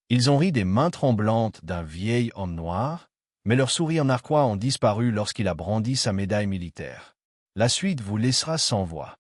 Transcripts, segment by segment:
Ils ont ri des mains tremblantes d'un vieil homme noir, mais leurs sourires narquois ont disparu lorsqu'il a brandi sa médaille militaire. La suite vous laissera sans voix.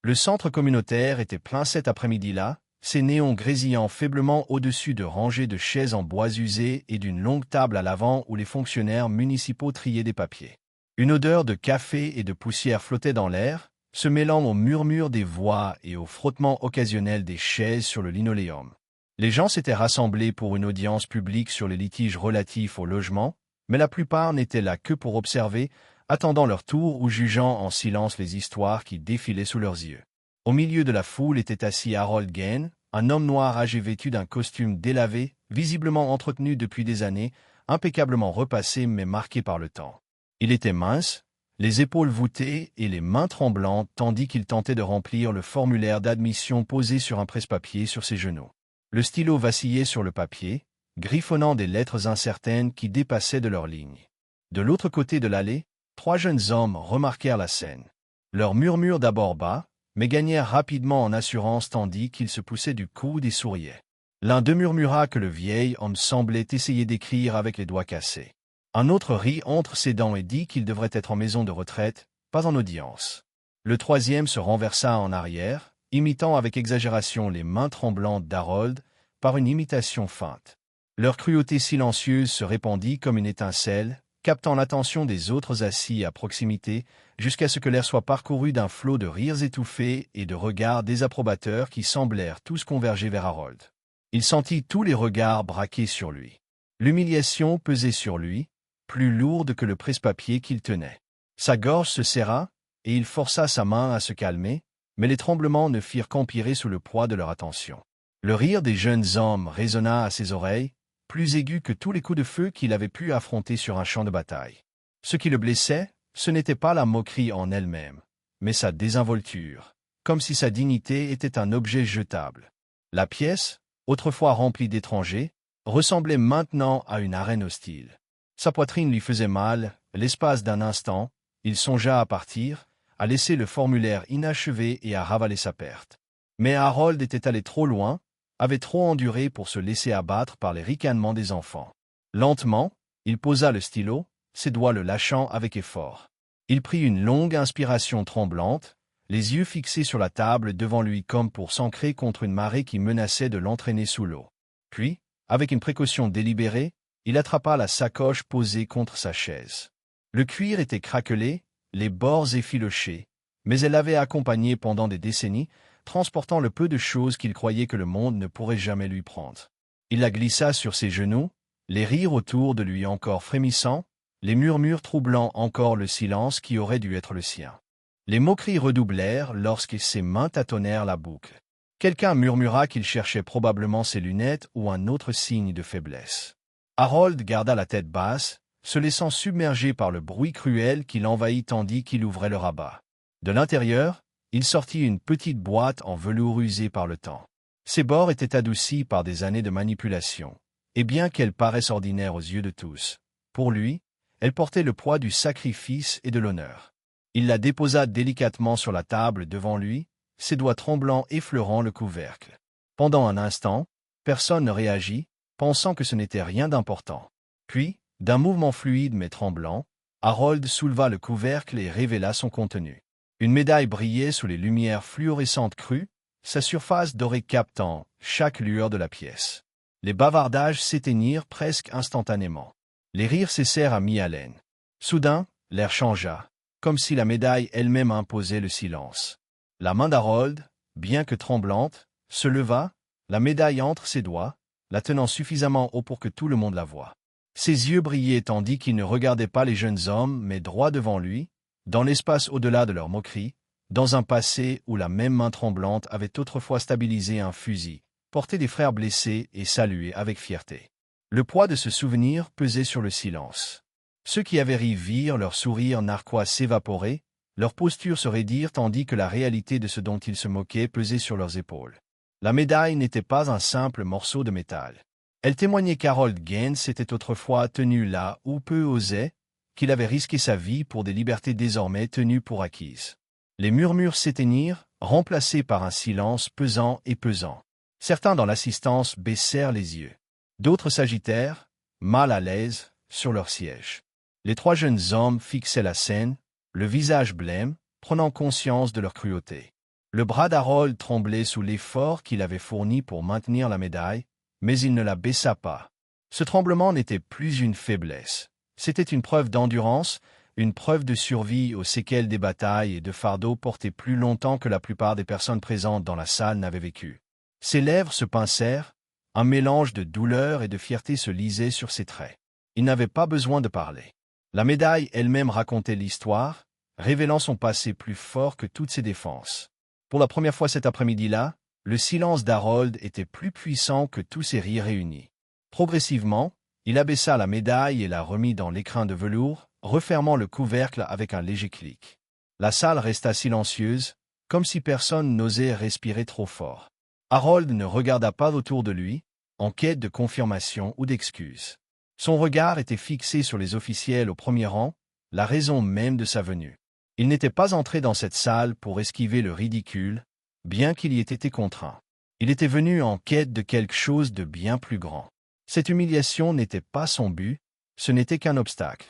Le centre communautaire était plein cet après-midi-là, ses néons grésillant faiblement au-dessus de rangées de chaises en bois usées et d'une longue table à l'avant où les fonctionnaires municipaux triaient des papiers. Une odeur de café et de poussière flottait dans l'air, se mêlant au murmure des voix et au frottement occasionnel des chaises sur le linoléum. Les gens s'étaient rassemblés pour une audience publique sur les litiges relatifs au logement, mais la plupart n'étaient là que pour observer, attendant leur tour ou jugeant en silence les histoires qui défilaient sous leurs yeux. Au milieu de la foule était assis Harold Gane, un homme noir âgé vêtu d'un costume délavé, visiblement entretenu depuis des années, impeccablement repassé mais marqué par le temps. Il était mince, les épaules voûtées et les mains tremblantes tandis qu'il tentait de remplir le formulaire d'admission posé sur un presse-papier sur ses genoux. Le stylo vacillait sur le papier, griffonnant des lettres incertaines qui dépassaient de leurs lignes. De l'autre côté de l'allée, 3 jeunes hommes remarquèrent la scène. Leurs murmures d'abord bas, mais gagnèrent rapidement en assurance tandis qu'ils se poussaient du coude et souriaient. L'un d'eux murmura que le vieil homme semblait essayer d'écrire avec les doigts cassés. Un autre rit entre ses dents et dit qu'il devrait être en maison de retraite, pas en audience. Le troisième se renversa en arrière, imitant avec exagération les mains tremblantes d'Harold, par une imitation feinte. Leur cruauté silencieuse se répandit comme une étincelle, captant l'attention des autres assis à proximité, jusqu'à ce que l'air soit parcouru d'un flot de rires étouffés et de regards désapprobateurs qui semblèrent tous converger vers Harold. Il sentit tous les regards braqués sur lui. L'humiliation pesait sur lui, plus lourde que le presse-papier qu'il tenait. Sa gorge se serra, et il força sa main à se calmer, mais les tremblements ne firent qu'empirer sous le poids de leur attention. Le rire des jeunes hommes résonna à ses oreilles, plus aigu que tous les coups de feu qu'il avait pu affronter sur un champ de bataille. Ce qui le blessait, ce n'était pas la moquerie en elle-même, mais sa désinvolture, comme si sa dignité était un objet jetable. La pièce, autrefois remplie d'étrangers, ressemblait maintenant à une arène hostile. Sa poitrine lui faisait mal, l'espace d'un instant, il songea à partir, à laisser le formulaire inachevé et à ravaler sa perte. Mais Harold était allé trop loin, avait trop enduré pour se laisser abattre par les ricanements des enfants. Lentement, il posa le stylo, ses doigts le lâchant avec effort. Il prit une longue inspiration tremblante, les yeux fixés sur la table devant lui comme pour s'ancrer contre une marée qui menaçait de l'entraîner sous l'eau. Puis, avec une précaution délibérée, il attrapa la sacoche posée contre sa chaise. Le cuir était craquelé, les bords effilochés, mais elle l'avait accompagné pendant des décennies, transportant le peu de choses qu'il croyait que le monde ne pourrait jamais lui prendre. Il la glissa sur ses genoux, les rires autour de lui encore frémissants, les murmures troublant encore le silence qui aurait dû être le sien. Les moqueries redoublèrent lorsque ses mains tâtonnèrent la boucle. Quelqu'un murmura qu'il cherchait probablement ses lunettes ou un autre signe de faiblesse. Harold garda la tête basse, se laissant submerger par le bruit cruel qui l'envahit tandis qu'il ouvrait le rabat. De l'intérieur, il sortit une petite boîte en velours usé par le temps. Ses bords étaient adoucis par des années de manipulation, et bien qu'elle paraisse ordinaire aux yeux de tous, pour lui, elle portait le poids du sacrifice et de l'honneur. Il la déposa délicatement sur la table devant lui, ses doigts tremblants effleurant le couvercle. Pendant un instant, personne ne réagit, pensant que ce n'était rien d'important. Puis, d'un mouvement fluide mais tremblant, Harold souleva le couvercle et révéla son contenu. Une médaille brillait sous les lumières fluorescentes crues, sa surface dorée captant chaque lueur de la pièce. Les bavardages s'éteignirent presque instantanément. Les rires cessèrent à mi-haleine. Soudain, l'air changea, comme si la médaille elle-même imposait le silence. La main d'Harold, bien que tremblante, se leva, la médaille entre ses doigts, la tenant suffisamment haut pour que tout le monde la voie. Ses yeux brillaient tandis qu'il ne regardait pas les jeunes hommes mais droit devant lui, dans l'espace au-delà de leur moquerie, dans un passé où la même main tremblante avait autrefois stabilisé un fusil, porté des frères blessés et salué avec fierté. Le poids de ce souvenir pesait sur le silence. Ceux qui avaient ri virent leur sourire narquois s'évaporer, leur posture se raidir tandis que la réalité de ce dont ils se moquaient pesait sur leurs épaules. La médaille n'était pas un simple morceau de métal. Elle témoignait qu'Harold Gane s'était autrefois tenu là où peu osaient, qu'il avait risqué sa vie pour des libertés désormais tenues pour acquises. Les murmures s'éteignirent, remplacés par un silence pesant et pesant. Certains dans l'assistance baissèrent les yeux. D'autres s'agitèrent, mal à l'aise, sur leur siège. Les trois jeunes hommes fixaient la scène, le visage blême, prenant conscience de leur cruauté. Le bras d'Harold tremblait sous l'effort qu'il avait fourni pour maintenir la médaille, mais il ne la baissa pas. Ce tremblement n'était plus une faiblesse. C'était une preuve d'endurance, une preuve de survie aux séquelles des batailles et de fardeaux portés plus longtemps que la plupart des personnes présentes dans la salle n'avaient vécu. Ses lèvres se pincèrent, un mélange de douleur et de fierté se lisait sur ses traits. Il n'avait pas besoin de parler. La médaille elle-même racontait l'histoire, révélant son passé plus fort que toutes ses défenses. Pour la première fois cet après-midi-là, le silence d'Harold était plus puissant que tous ses rires réunis. Progressivement, il abaissa la médaille et la remit dans l'écrin de velours, refermant le couvercle avec un léger clic. La salle resta silencieuse, comme si personne n'osait respirer trop fort. Harold ne regarda pas autour de lui, en quête de confirmation ou d'excuses. Son regard était fixé sur les officiels au premier rang, la raison même de sa venue. Il n'était pas entré dans cette salle pour esquiver le ridicule, bien qu'il y ait été contraint. Il était venu en quête de quelque chose de bien plus grand. Cette humiliation n'était pas son but, ce n'était qu'un obstacle.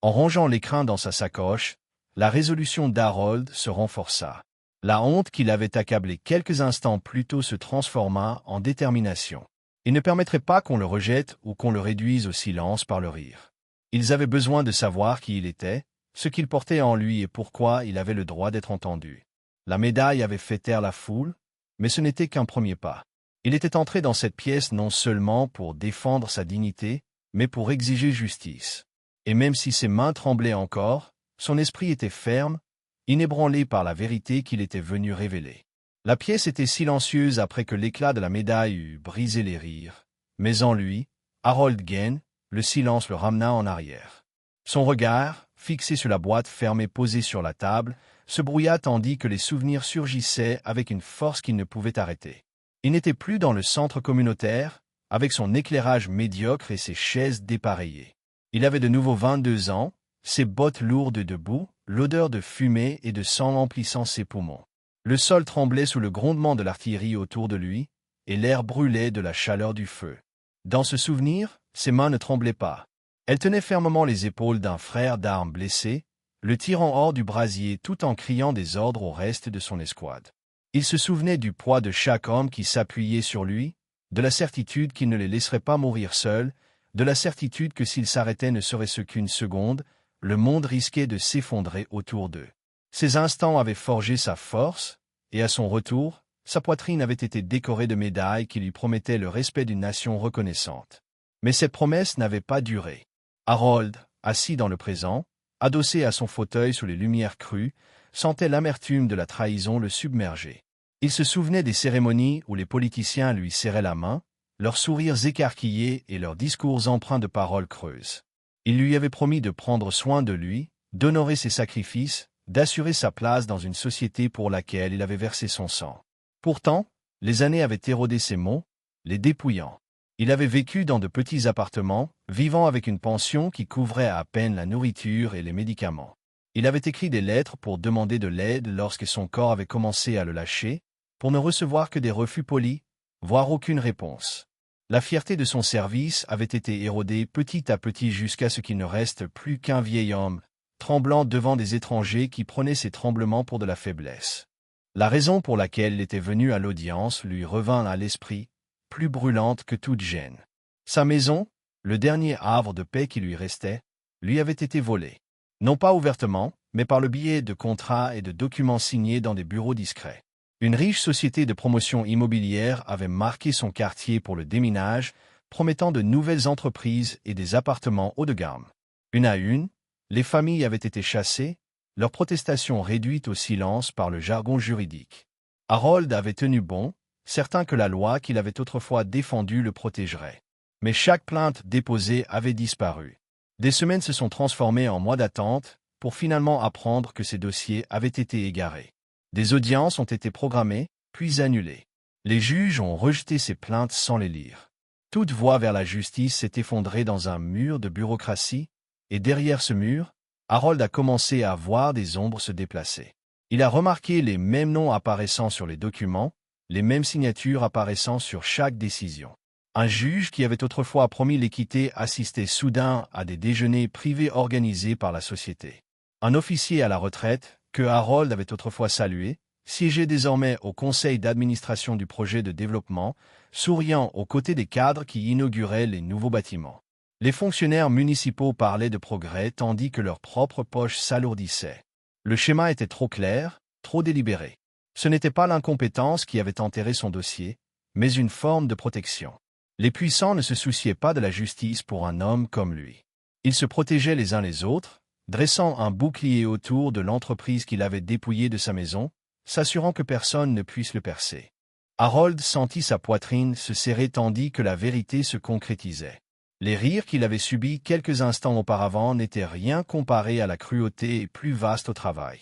En rangeant l'écrin dans sa sacoche, la résolution d'Harold se renforça. La honte qui l'avait accablé quelques instants plus tôt se transforma en détermination. Il ne permettrait pas qu'on le rejette ou qu'on le réduise au silence par le rire. Ils avaient besoin de savoir qui il était, ce qu'il portait en lui et pourquoi il avait le droit d'être entendu. La médaille avait fait taire la foule, mais ce n'était qu'un premier pas. Il était entré dans cette pièce non seulement pour défendre sa dignité, mais pour exiger justice. Et même si ses mains tremblaient encore, son esprit était ferme, inébranlé par la vérité qu'il était venu révéler. La pièce était silencieuse après que l'éclat de la médaille eut brisé les rires, mais en lui, Harold Gane, le silence le ramena en arrière. Son regard, fixé sur la boîte fermée posée sur la table, se brouilla tandis que les souvenirs surgissaient avec une force qu'il ne pouvait arrêter. Il n'était plus dans le centre communautaire, avec son éclairage médiocre et ses chaises dépareillées. Il avait de nouveau 22 ans, ses bottes lourdes de boue, l'odeur de fumée et de sang emplissant ses poumons. Le sol tremblait sous le grondement de l'artillerie autour de lui, et l'air brûlait de la chaleur du feu. Dans ce souvenir, ses mains ne tremblaient pas. Elles tenaient fermement les épaules d'un frère d'armes blessé, le tirant hors du brasier tout en criant des ordres au reste de son escouade. Il se souvenait du poids de chaque homme qui s'appuyait sur lui, de la certitude qu'il ne les laisserait pas mourir seuls, de la certitude que s'ils s'arrêtaient ne serait-ce qu'une seconde, le monde risquait de s'effondrer autour d'eux. Ces instants avaient forgé sa force, et à son retour, sa poitrine avait été décorée de médailles qui lui promettaient le respect d'une nation reconnaissante. Mais cette promesse n'avait pas duré. Harold, assis dans le présent, adossé à son fauteuil sous les lumières crues, sentait l'amertume de la trahison le submerger. Il se souvenait des cérémonies où les politiciens lui serraient la main, leurs sourires écarquillés et leurs discours empreints de paroles creuses. Il lui avait promis de prendre soin de lui, d'honorer ses sacrifices, d'assurer sa place dans une société pour laquelle il avait versé son sang. Pourtant, les années avaient érodé ses mots, les dépouillant. Il avait vécu dans de petits appartements, vivant avec une pension qui couvrait à peine la nourriture et les médicaments. Il avait écrit des lettres pour demander de l'aide lorsque son corps avait commencé à le lâcher, pour ne recevoir que des refus polis, voire aucune réponse. La fierté de son service avait été érodée petit à petit jusqu'à ce qu'il ne reste plus qu'un vieil homme, tremblant devant des étrangers qui prenaient ses tremblements pour de la faiblesse. La raison pour laquelle il était venu à l'audience lui revint à l'esprit, plus brûlante que toute gêne. Sa maison, le dernier havre de paix qui lui restait, lui avait été volée. Non pas ouvertement, mais par le biais de contrats et de documents signés dans des bureaux discrets. Une riche société de promotion immobilière avait marqué son quartier pour le déminage, promettant de nouvelles entreprises et des appartements haut de gamme. Une à une, les familles avaient été chassées, leurs protestations réduites au silence par le jargon juridique. Harold avait tenu bon, certain que la loi qu'il avait autrefois défendue le protégerait. Mais chaque plainte déposée avait disparu. Des semaines se sont transformées en mois d'attente, pour finalement apprendre que ces dossiers avaient été égarés. Des audiences ont été programmées, puis annulées. Les juges ont rejeté ces plaintes sans les lire. Toute voie vers la justice s'est effondrée dans un mur de bureaucratie, et derrière ce mur, Harold a commencé à voir des ombres se déplacer. Il a remarqué les mêmes noms apparaissant sur les documents, les mêmes signatures apparaissant sur chaque décision. Un juge qui avait autrefois promis l'équité assistait soudain à des déjeuners privés organisés par la société. Un officier à la retraite, que Harold avait autrefois salué, siégeait désormais au conseil d'administration du projet de développement, souriant aux côtés des cadres qui inauguraient les nouveaux bâtiments. Les fonctionnaires municipaux parlaient de progrès tandis que leurs propres poches s'alourdissaient. Le schéma était trop clair, trop délibéré. Ce n'était pas l'incompétence qui avait enterré son dossier, mais une forme de protection. Les puissants ne se souciaient pas de la justice pour un homme comme lui. Ils se protégeaient les uns les autres, dressant un bouclier autour de l'entreprise qu'il avait dépouillée de sa maison, s'assurant que personne ne puisse le percer. Harold sentit sa poitrine se serrer tandis que la vérité se concrétisait. Les rires qu'il avait subis quelques instants auparavant n'étaient rien comparés à la cruauté plus vaste au travail.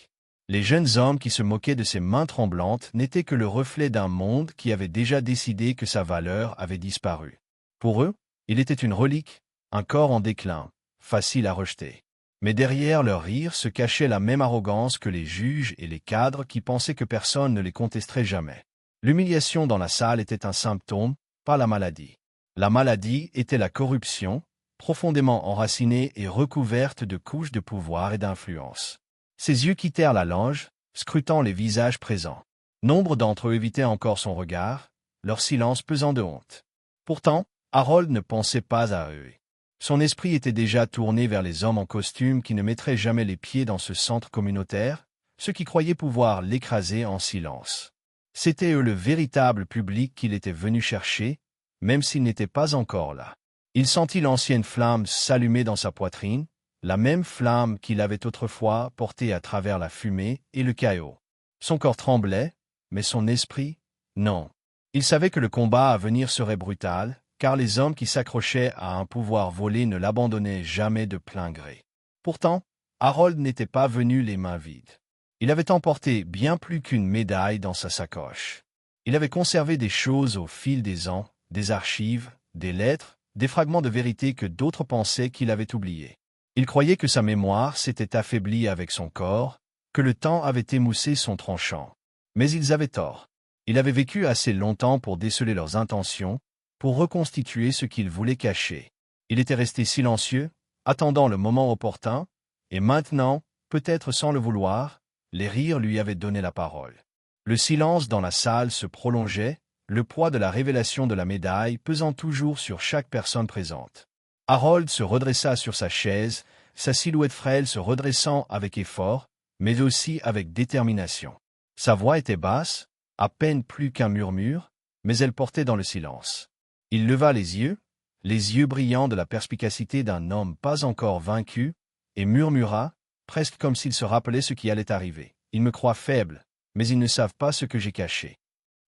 Les jeunes hommes qui se moquaient de ses mains tremblantes n'étaient que le reflet d'un monde qui avait déjà décidé que sa valeur avait disparu. Pour eux, il était une relique, un corps en déclin, facile à rejeter. Mais derrière leur rire se cachait la même arrogance que les juges et les cadres qui pensaient que personne ne les contesterait jamais. L'humiliation dans la salle était un symptôme, pas la maladie. La maladie était la corruption, profondément enracinée et recouverte de couches de pouvoir et d'influence. Ses yeux quittèrent la loge, scrutant les visages présents. Nombre d'entre eux évitaient encore son regard, leur silence pesant de honte. Pourtant, Harold ne pensait pas à eux. Son esprit était déjà tourné vers les hommes en costume qui ne mettraient jamais les pieds dans ce centre communautaire, ceux qui croyaient pouvoir l'écraser en silence. C'était eux le véritable public qu'il était venu chercher, même s'il n'était pas encore là. Il sentit l'ancienne flamme s'allumer dans sa poitrine, la même flamme qu'il avait autrefois portée à travers la fumée et le chaos. Son corps tremblait, mais son esprit, non. Il savait que le combat à venir serait brutal, car les hommes qui s'accrochaient à un pouvoir volé ne l'abandonnaient jamais de plein gré. Pourtant, Harold n'était pas venu les mains vides. Il avait emporté bien plus qu'une médaille dans sa sacoche. Il avait conservé des choses au fil des ans, des archives, des lettres, des fragments de vérité que d'autres pensaient qu'il avait oubliés. Il croyait que sa mémoire s'était affaiblie avec son corps, que le temps avait émoussé son tranchant. Mais ils avaient tort. Il avait vécu assez longtemps pour déceler leurs intentions, pour reconstituer ce qu'il voulait cacher. Il était resté silencieux, attendant le moment opportun, et maintenant, peut-être sans le vouloir, les rires lui avaient donné la parole. Le silence dans la salle se prolongeait, le poids de la révélation de la médaille pesant toujours sur chaque personne présente. Harold se redressa sur sa chaise, sa silhouette frêle se redressant avec effort, mais aussi avec détermination. Sa voix était basse, à peine plus qu'un murmure, mais elle portait dans le silence. Il leva les yeux brillants de la perspicacité d'un homme pas encore vaincu, et murmura, presque comme s'il se rappelait ce qui allait arriver. « Ils me croient faible, mais ils ne savent pas ce que j'ai caché. »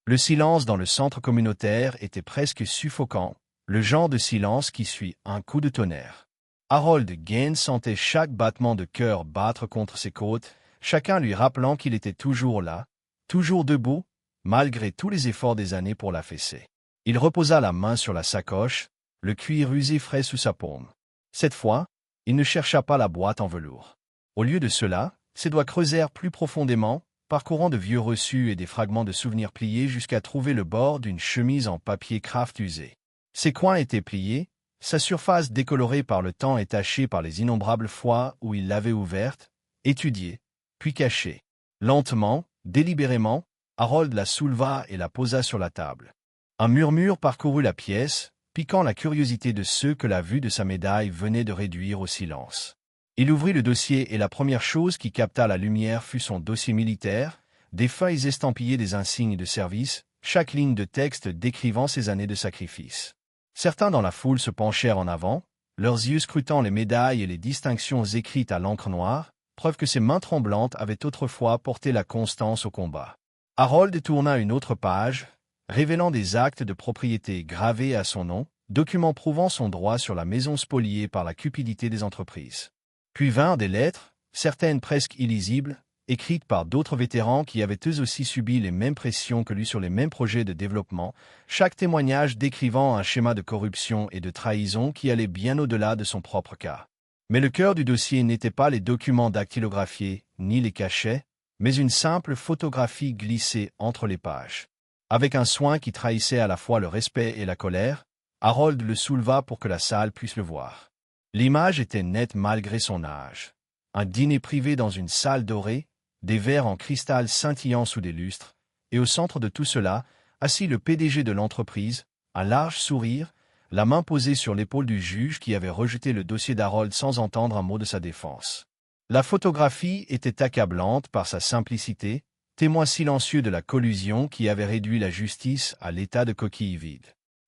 Le silence dans le centre communautaire était presque suffocant, le genre de silence qui suit un coup de tonnerre. Harold Gaines sentait chaque battement de cœur battre contre ses côtes, chacun lui rappelant qu'il était toujours là, toujours debout, malgré tous les efforts des années pour l'affaisser. Il reposa la main sur la sacoche, le cuir usé frais sous sa paume. Cette fois, il ne chercha pas la boîte en velours. Au lieu de cela, ses doigts creusèrent plus profondément, parcourant de vieux reçus et des fragments de souvenirs pliés jusqu'à trouver le bord d'une chemise en papier craft usé. Ses coins étaient pliés, sa surface décolorée par le temps et tachée par les innombrables fois où il l'avait ouverte, étudiée, puis cachée. Lentement, délibérément, Harold la souleva et la posa sur la table. Un murmure parcourut la pièce, piquant la curiosité de ceux que la vue de sa médaille venait de réduire au silence. Il ouvrit le dossier et la première chose qui capta la lumière fut son dossier militaire, des feuilles estampillées des insignes de service, chaque ligne de texte décrivant ses années de sacrifice. Certains dans la foule se penchèrent en avant, leurs yeux scrutant les médailles et les distinctions écrites à l'encre noire, preuve que ses mains tremblantes avaient autrefois porté la constance au combat. Harold tourna une autre page, révélant des actes de propriété gravés à son nom, documents prouvant son droit sur la maison spoliée par la cupidité des entreprises. Puis vinrent des lettres, certaines presque illisibles, écrites par d'autres vétérans qui avaient eux aussi subi les mêmes pressions que lui sur les mêmes projets de développement, chaque témoignage décrivant un schéma de corruption et de trahison qui allait bien au-delà de son propre cas. Mais le cœur du dossier n'était pas les documents dactylographiés, ni les cachets, mais une simple photographie glissée entre les pages. Avec un soin qui trahissait à la fois le respect et la colère, Harold le souleva pour que la salle puisse le voir. L'image était nette malgré son âge. Un dîner privé dans une salle dorée, des verres en cristal scintillant sous des lustres, et au centre de tout cela, assis le PDG de l'entreprise, un large sourire, la main posée sur l'épaule du juge qui avait rejeté le dossier d'Harold sans entendre un mot de sa défense. La photographie était accablante par sa simplicité, témoin silencieux de la collusion qui avait réduit la justice à l'état de coquille vide.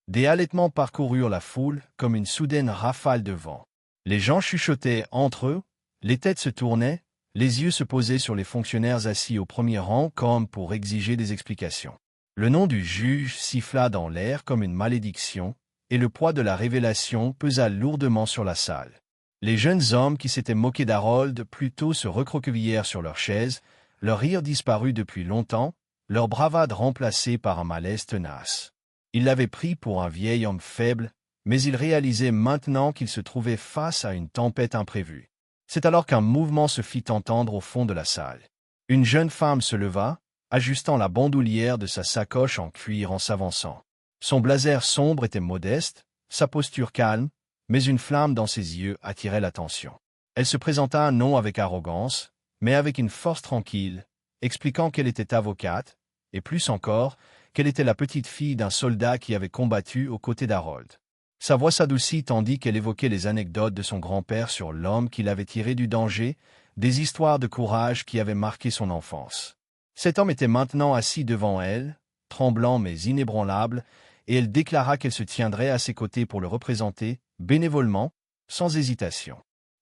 Des halètements parcoururent la foule comme une soudaine rafale de vent. Les gens chuchotaient entre eux, les têtes se tournaient, les yeux se posaient sur les fonctionnaires assis au premier rang comme pour exiger des explications. Le nom du juge siffla dans l'air comme une malédiction, et le poids de la révélation pesa lourdement sur la salle. Les jeunes hommes qui s'étaient moqués d'Harold plus tôt se recroquevillèrent sur leurs chaises, leur rire disparu depuis longtemps, leur bravade remplacée par un malaise tenace. Ils l'avaient pris pour un vieil homme faible, mais ils réalisaient maintenant qu'il se trouvait face à une tempête imprévue. C'est alors qu'un mouvement se fit entendre au fond de la salle. Une jeune femme se leva, ajustant la bandoulière de sa sacoche en cuir en s'avançant. Son blazer sombre était modeste, sa posture calme, mais une flamme dans ses yeux attirait l'attention. Elle se présenta non avec arrogance, mais avec une force tranquille, expliquant qu'elle était avocate, et plus encore, qu'elle était la petite fille d'un soldat qui avait combattu aux côtés d'Harold. Sa voix s'adoucit tandis qu'elle évoquait les anecdotes de son grand-père sur l'homme qui l'avait tiré du danger, des histoires de courage qui avaient marqué son enfance. Cet homme était maintenant assis devant elle, tremblant mais inébranlable, et elle déclara qu'elle se tiendrait à ses côtés pour le représenter, bénévolement, sans hésitation.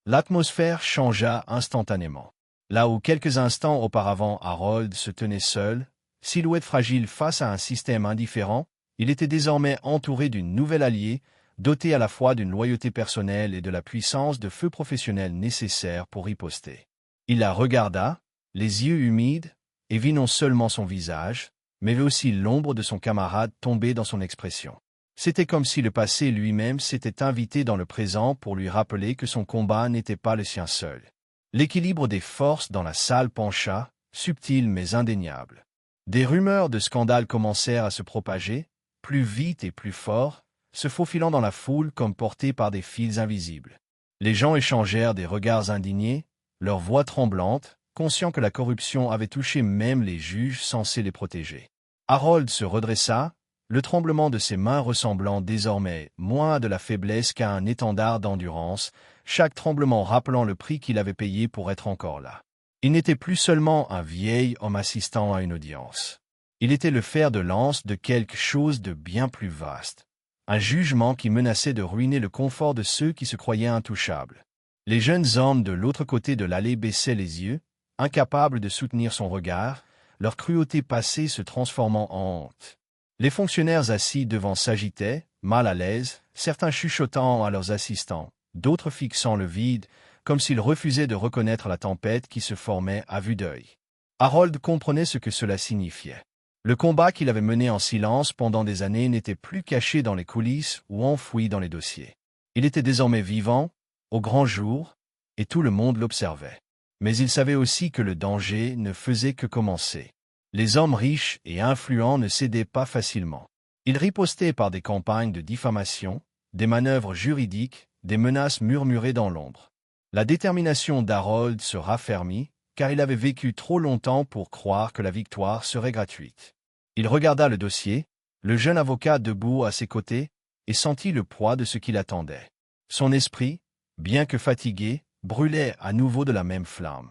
L'atmosphère changea instantanément. Là où quelques instants auparavant Harold se tenait seul, silhouette fragile face à un système indifférent, il était désormais entouré d'une nouvelle alliée, dotée à la fois d'une loyauté personnelle et de la puissance de feu professionnel nécessaire pour riposter. Il la regarda, les yeux humides, et vit non seulement son visage, mais vit aussi l'ombre de son camarade tomber dans son expression. C'était comme si le passé lui-même s'était invité dans le présent pour lui rappeler que son combat n'était pas le sien seul. L'équilibre des forces dans la salle pencha, subtil mais indéniable. Des rumeurs de scandale commencèrent à se propager, plus vite et plus fort, se faufilant dans la foule comme portés par des fils invisibles. Les gens échangèrent des regards indignés, leurs voix tremblantes, conscients que la corruption avait touché même les juges censés les protéger. Harold se redressa, le tremblement de ses mains ressemblant désormais moins à de la faiblesse qu'à un étendard d'endurance, chaque tremblement rappelant le prix qu'il avait payé pour être encore là. Il n'était plus seulement un vieil homme assistant à une audience. Il était le fer de lance de quelque chose de bien plus vaste. Un jugement qui menaçait de ruiner le confort de ceux qui se croyaient intouchables. Les jeunes hommes de l'autre côté de l'allée baissaient les yeux, incapables de soutenir son regard, leur cruauté passée se transformant en honte. Les fonctionnaires assis devant s'agitaient, mal à l'aise, certains chuchotant à leurs assistants, d'autres fixant le vide, comme s'ils refusaient de reconnaître la tempête qui se formait à vue d'œil. Harold comprenait ce que cela signifiait. Le combat qu'il avait mené en silence pendant des années n'était plus caché dans les coulisses ou enfoui dans les dossiers. Il était désormais vivant, au grand jour, et tout le monde l'observait. Mais il savait aussi que le danger ne faisait que commencer. Les hommes riches et influents ne cédaient pas facilement. Ils ripostaient par des campagnes de diffamation, des manœuvres juridiques, des menaces murmurées dans l'ombre. La détermination d'Harold se raffermit, car il avait vécu trop longtemps pour croire que la victoire serait gratuite. Il regarda le dossier, le jeune avocat debout à ses côtés, et sentit le poids de ce qui l'attendait. Son esprit, bien que fatigué, brûlait à nouveau de la même flamme.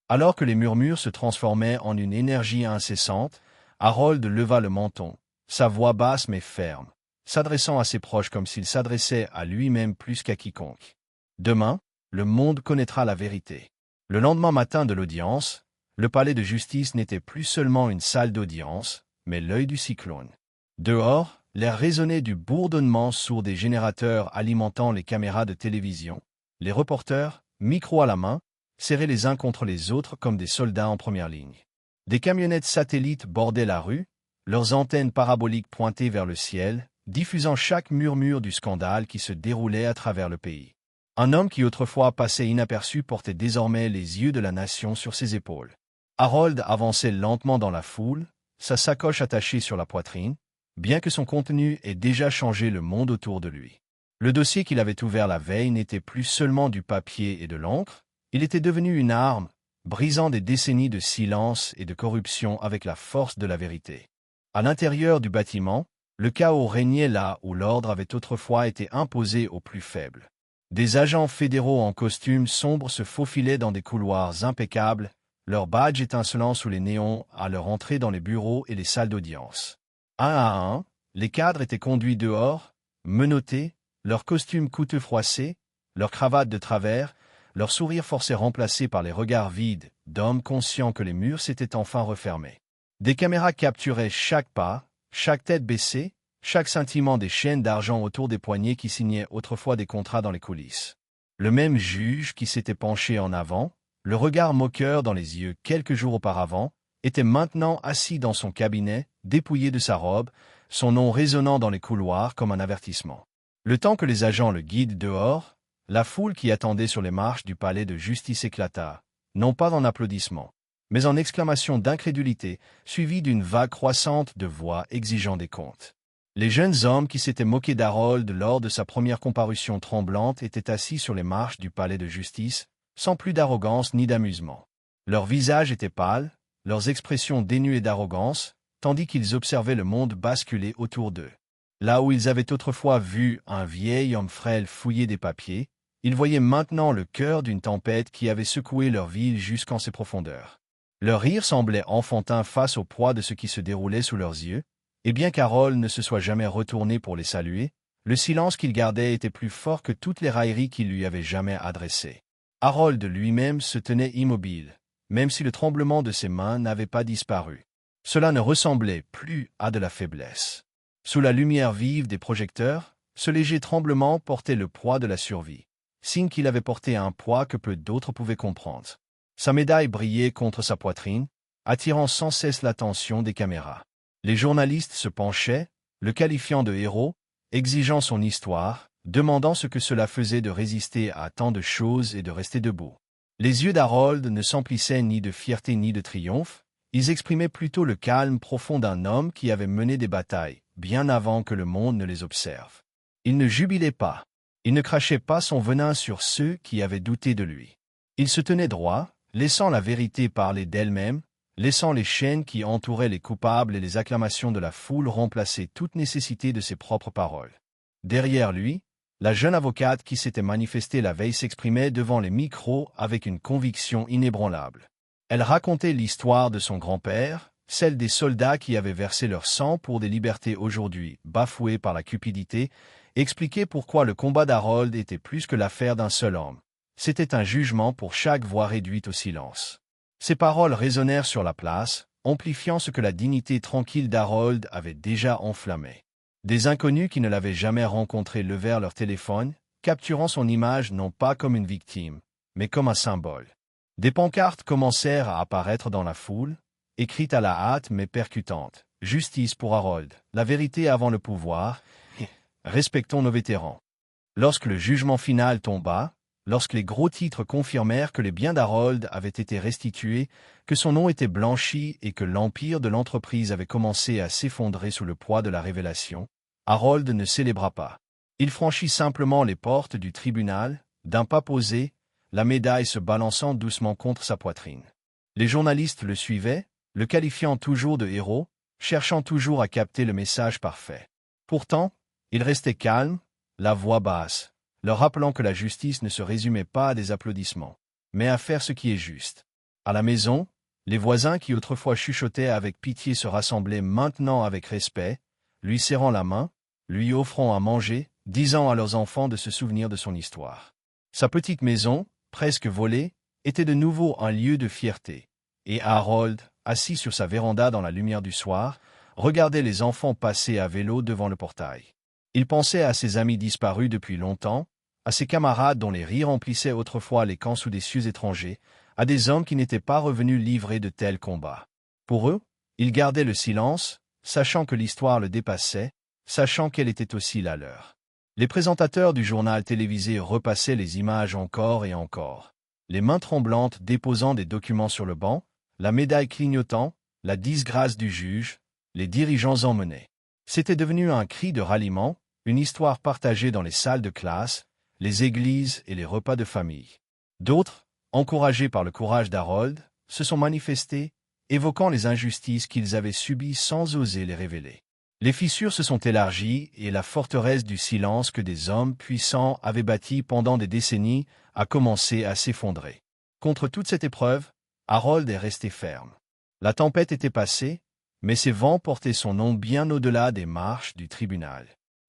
Alors que les murmures se transformaient en une énergie incessante, Harold leva le menton, sa voix basse mais ferme, s'adressant à ses proches comme s'il s'adressait à lui-même plus qu'à quiconque. Demain, le monde connaîtra la vérité. Le lendemain matin de l'audience, le palais de justice n'était plus seulement une salle d'audience, mais l'œil du cyclone. Dehors, l'air résonnait du bourdonnement sourd des générateurs alimentant les caméras de télévision. Les reporters, micro à la main, serrés les uns contre les autres comme des soldats en première ligne. Des camionnettes satellites bordaient la rue, leurs antennes paraboliques pointées vers le ciel, diffusant chaque murmure du scandale qui se déroulait à travers le pays. Un homme qui autrefois passait inaperçu portait désormais les yeux de la nation sur ses épaules. Harold avançait lentement dans la foule, sa sacoche attachée sur la poitrine, bien que son contenu ait déjà changé le monde autour de lui. Le dossier qu'il avait ouvert la veille n'était plus seulement du papier et de l'encre, il était devenu une arme, brisant des décennies de silence et de corruption avec la force de la vérité. À l'intérieur du bâtiment, le chaos régnait là où l'ordre avait autrefois été imposé aux plus faibles. Des agents fédéraux en costume sombre se faufilaient dans des couloirs impeccables, leurs badges étincelant sous les néons à leur entrée dans les bureaux et les salles d'audience. Un à un, les cadres étaient conduits dehors, menottés, leurs costumes coûteux froissés, leurs cravates de travers, leurs sourires forcés remplacés par les regards vides d'hommes conscients que les murs s'étaient enfin refermés. Des caméras capturaient chaque pas, chaque tête baissée, chaque scintillement des chaînes d'argent autour des poignets qui signaient autrefois des contrats dans les coulisses. Le même juge qui s'était penché en avant, le regard moqueur dans les yeux quelques jours auparavant, était maintenant assis dans son cabinet, dépouillé de sa robe, son nom résonnant dans les couloirs comme un avertissement. Le temps que les agents le guident dehors, la foule qui attendait sur les marches du palais de justice éclata, non pas en applaudissements, mais en exclamations d'incrédulité, suivies d'une vague croissante de voix exigeant des comptes. Les jeunes hommes qui s'étaient moqués d'Harold lors de sa première comparution tremblante étaient assis sur les marches du palais de justice, sans plus d'arrogance ni d'amusement. Leurs visages étaient pâles, leurs expressions dénuées d'arrogance, tandis qu'ils observaient le monde basculer autour d'eux. Là où ils avaient autrefois vu un vieil homme frêle fouiller des papiers, ils voyaient maintenant le cœur d'une tempête qui avait secoué leur ville jusqu'en ses profondeurs. Leur rire semblait enfantin face au poids de ce qui se déroulait sous leurs yeux, et bien qu'Harold ne se soit jamais retourné pour les saluer, le silence qu'il gardait était plus fort que toutes les railleries qu'il lui avait jamais adressées. Harold lui-même se tenait immobile, même si le tremblement de ses mains n'avait pas disparu. Cela ne ressemblait plus à de la faiblesse. Sous la lumière vive des projecteurs, ce léger tremblement portait le poids de la survie, signe qu'il avait porté un poids que peu d'autres pouvaient comprendre. Sa médaille brillait contre sa poitrine, attirant sans cesse l'attention des caméras. Les journalistes se penchaient, le qualifiant de héros, exigeant son histoire, demandant ce que cela faisait de résister à tant de choses et de rester debout. Les yeux d'Harold ne s'emplissaient ni de fierté ni de triomphe, ils exprimaient plutôt le calme profond d'un homme qui avait mené des batailles, bien avant que le monde ne les observe. Il ne jubilait pas, il ne crachait pas son venin sur ceux qui avaient douté de lui. Il se tenait droit, laissant la vérité parler d'elle-même, laissant les chaînes qui entouraient les coupables et les acclamations de la foule remplacer toute nécessité de ses propres paroles. Derrière lui, la jeune avocate qui s'était manifestée la veille s'exprimait devant les micros avec une conviction inébranlable. Elle racontait l'histoire de son grand-père, celle des soldats qui avaient versé leur sang pour des libertés aujourd'hui bafouées par la cupidité, et expliquait pourquoi le combat d'Harold était plus que l'affaire d'un seul homme. C'était un jugement pour chaque voix réduite au silence. Ces paroles résonnèrent sur la place, amplifiant ce que la dignité tranquille d'Harold avait déjà enflammé. Des inconnus qui ne l'avaient jamais rencontré levèrent leur téléphone, capturant son image non pas comme une victime, mais comme un symbole. Des pancartes commencèrent à apparaître dans la foule, écrites à la hâte mais percutantes. « Justice pour Harold, la vérité avant le pouvoir, respectons nos vétérans ». Lorsque le jugement final tomba, lorsque les gros titres confirmèrent que les biens d'Harold avaient été restitués, que son nom était blanchi et que l'empire de l'entreprise avait commencé à s'effondrer sous le poids de la révélation, Harold ne célébra pas. Il franchit simplement les portes du tribunal, d'un pas posé, la médaille se balançant doucement contre sa poitrine. Les journalistes le suivaient, le qualifiant toujours de héros, cherchant toujours à capter le message parfait. Pourtant, il restait calme, la voix basse, leur rappelant que la justice ne se résumait pas à des applaudissements, mais à faire ce qui est juste. À la maison, les voisins qui autrefois chuchotaient avec pitié se rassemblaient maintenant avec respect, lui serrant la main, lui offrant à manger, disant à leurs enfants de se souvenir de son histoire. Sa petite maison, presque volée, était de nouveau un lieu de fierté, et Harold, assis sur sa véranda dans la lumière du soir, regardait les enfants passer à vélo devant le portail. Il pensait à ses amis disparus depuis longtemps, à ses camarades dont les rires remplissaient autrefois les camps sous des cieux étrangers, à des hommes qui n'étaient pas revenus livrer de tels combats. Pour eux, il gardait le silence, sachant que l'histoire le dépassait, sachant qu'elle était aussi la leur. Les présentateurs du journal télévisé repassaient les images encore et encore, les mains tremblantes déposant des documents sur le banc, la médaille clignotant, la disgrâce du juge, les dirigeants emmenés. C'était devenu un cri de ralliement, une histoire partagée dans les salles de classe, les églises et les repas de famille. D'autres, encouragés par le courage d'Harold, se sont manifestés, évoquant les injustices qu'ils avaient subies sans oser les révéler. Les fissures se sont élargies et la forteresse du silence que des hommes puissants avaient bâtie pendant des décennies a commencé à s'effondrer. Contre toute cette épreuve, Harold est resté ferme. La tempête était passée, mais ses vents portaient son nom bien au-delà des marches du tribunal.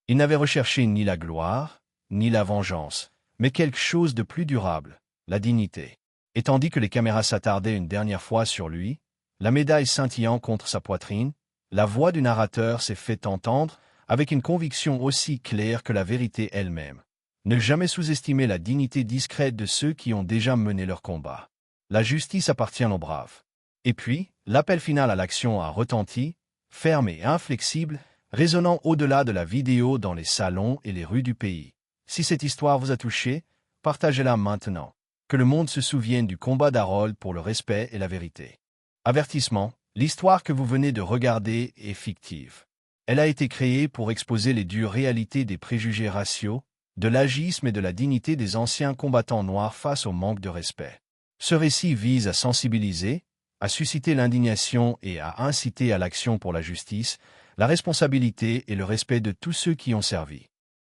Il n'avait recherché ni la gloire, ni la vengeance, mais quelque chose de plus durable, la dignité. Et tandis que les caméras s'attardaient une dernière fois sur lui, la médaille scintillant contre sa poitrine, la voix du narrateur s'est fait entendre avec une conviction aussi claire que la vérité elle-même. Ne jamais sous-estimer la dignité discrète de ceux qui ont déjà mené leur combat. La justice appartient aux braves. Et puis, l'appel final à l'action a retenti, ferme et inflexible, résonnant au-delà de la vidéo dans les salons et les rues du pays. Si cette histoire vous a touché, partagez-la maintenant. Que le monde se souvienne du combat d'Harold pour le respect et la vérité. Avertissement, l'histoire que vous venez de regarder est fictive. Elle a été créée pour exposer les dures réalités des préjugés raciaux, de l'agisme et de la dignité des anciens combattants noirs face au manque de respect. Ce récit vise à sensibiliser, à susciter l'indignation et à inciter à l'action pour la justice, la responsabilité et le respect de tous ceux qui ont servi.